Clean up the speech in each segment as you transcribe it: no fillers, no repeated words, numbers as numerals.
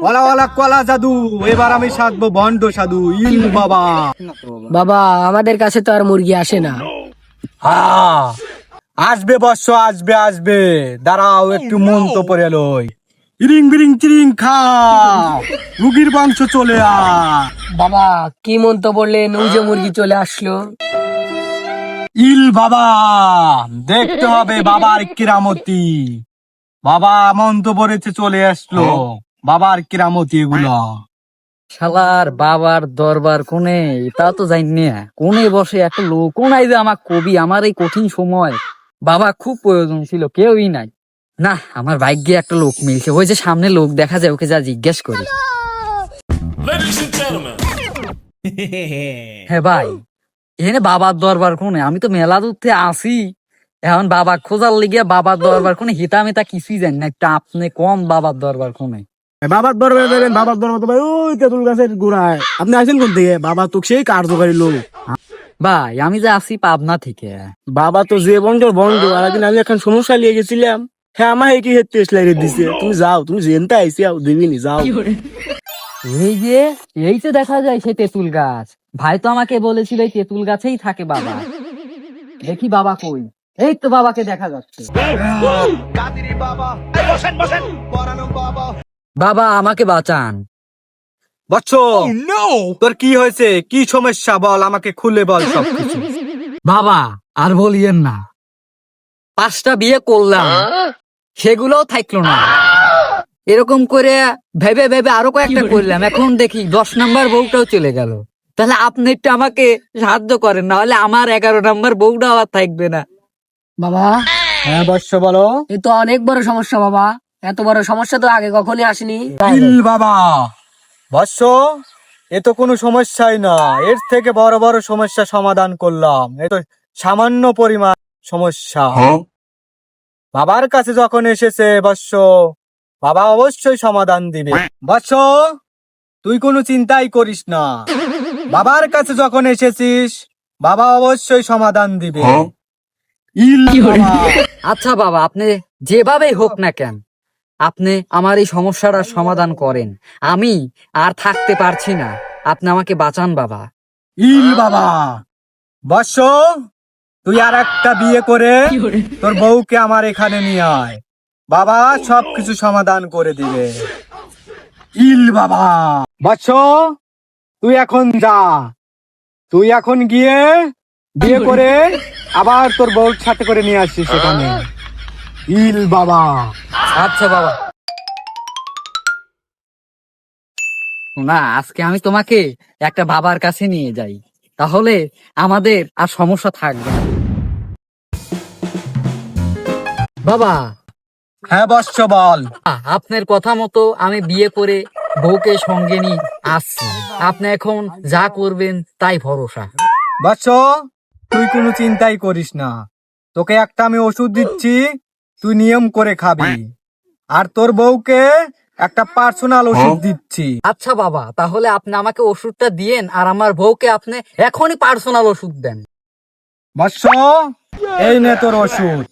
OLA OLA কলা জাদু, এবার আমি সাধবো ভণ্ড সাধু। ইল বাবা। বাবা আমাদের কাছে তো আর মুরগি আসে না। হ্যাঁ, আসবে বর্ষ, আসবে আসবে, দাঁড়াও একটু মন তো পড়ে লই। ইরিং বিরিং চিরিং খা, রুগীর বংশ চলে আ। বাবা কি মন্ত বললেন, ওই যে মুরগি চলে আসলো। ইল বাবা, দেখতে হবে বাবার কিরামতি। বাবা মন্ত পড়েছে, চলে আসলো বাবার কিরামতি এগুলো। শালার বাবার দরবার কোনে, তা তো জানি না। কোনে বসে একটা লোক কোনাই যে আমার কবি, আমার এই কঠিন সময় বাবা খুব প্রয়োজন ছিল, কেউই নাই। না, আমার ভাগ্যে একটা লোক মিলছে। ওই যে সামনে লোক দেখা যায়, ওকে যা জিজ্ঞেস করি। হ্যাঁ ভাই, এখানে বাবার দরবার কোনে? আমি তো মেলা দূর থেকে আসি, এখন বাবা খোঁজার লিগে বাবার দরবার কোনে হিতা মিতা কিছুই জানি না। একটা আপনি কম বাবার দরবার কোনে? বাবার দরবারে যাবেন, বাবার দরবার তো ভাই ওই তেঁতুল গাছের গোড়ায়। আপনি আসেন কোন থেকে? বাবা তো সেই কার্যকারী লোক। ভাই আমি যে আসি পাবনা থেকে। বাবা তো যে বন্ধুর বন্ধু, আর একদিন আমি এখন সমস্যা লিয়ে গেছিলাম। হ্যাঁ, আমার কি হেড টেস্ট লাগিয়ে দিছে। তুমি যাও, তুমি জেনতে আইসি দিবিনি, যাও। এই যে এই তো দেখা যায় সেই তেঁতুল গাছ। ভাই তো আমাকে বলেছিল এই তেঁতুল গাছেই থাকে বাবা। দেখি বাবা কই। এই তো বাবাকে দেখা যাচ্ছে। বাবা আমাকে বাঁচান। বৎস, তোর কি হয়েছে? কি সমস্যা বল, আমাকে খুলে বল সবকিছু। বাবা আর বলিয়েন না, 5টা বিয়ে করলাম, সেগুলোও থাকলো না। এরকম করে ভেবে ভেবে আরো কয়েকটা করলাম, এখন দেখি 10 নাম্বার বউটাও চলে গেল। তাহলে আপনি একটু আমাকে সাহায্য করেন, না হলে আমার 11 নাম্বার বউটা আবার থাকবে না। বাবা হ্যাঁ বৎস বলো। এ তো অনেক বড় সমস্যা বাবা, এত বড় সমস্যা তো আগে কখনই আসেনি। ইল বাবা, বৎস এ তো কোনো সমস্যাই না, এর থেকে বড় বড় সমস্যা সমাধান করলাম। এ তো সামান্য পরিমাণ সমস্যা। বাবার কাছে যখন এসেছে বৎস, বাবা অবশ্যই সমাধান দিবে। বৎস তুই কোনো চিন্তাই করিস না, বাবার কাছে যখন এসেছিস বাবা অবশ্যই সমাধান দিবে। ইল বাবা। আচ্ছা বাবা, আপনি যেভাবেই হোক না কেন, আপনি আমার এই সমস্যাটার সমাধান করেন। আমি আর থাকতে পারছি না, আপনি আমাকে বাঁচান বাবা। ইল বাবা, বৎস তুই আর একটা বিয়ে করে তোর বউকে আমার এখানে নিয়ে আয়, বাবা সবকিছু সমাধান করে দিবে। ইল বাবা। বৎস তুই এখন যা, তুই এখন গিয়ে বিয়ে করে আবার তোর বউর সাথে করে নিয়ে আসছিস সেখানে। ইল বাবা। আচ্ছা বাবা। না, আজকে আমি তোমাকে একটা বাবার কাছে নিয়ে যাই, তাহলে আমাদের আর সমস্যা থাকবে না। বাবা, হ্যাঁ বৎস বল। আপনার কথা মতো আমি বিয়ে করে বউকে সঙ্গে নিয়ে আসছি। আপনি এখন যা করবেন তাই ভরসা। বৎস তুই কোনো চিন্তাই করিস না, তোকে একটা আমি ওষুধ দিচ্ছি, তুই নিয়ম করে খাবি। আর তোর বউকে একটা পার্সোনাল ওষুধ দিচ্ছি। আচ্ছা বাবা, তাহলে আপনি আমাকে ওষুধটা দিয়েন, আর আমার বউকে আপনি এখনই পার্সোনাল ওষুধ দেন। বৎস এই নে তোর ওষুধ,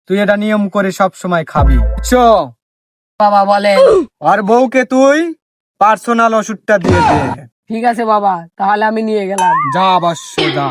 তুই এটা নিয়ম করে সব সময় খাবি। বুঝছো? বাবা বলে আর বউকে তুই পার্সোনাল ওষুধটা দিয়ে দে। ঠিক আছে বাবা, তাহলে আমি নিয়ে গেলাম। যা বৎস যা।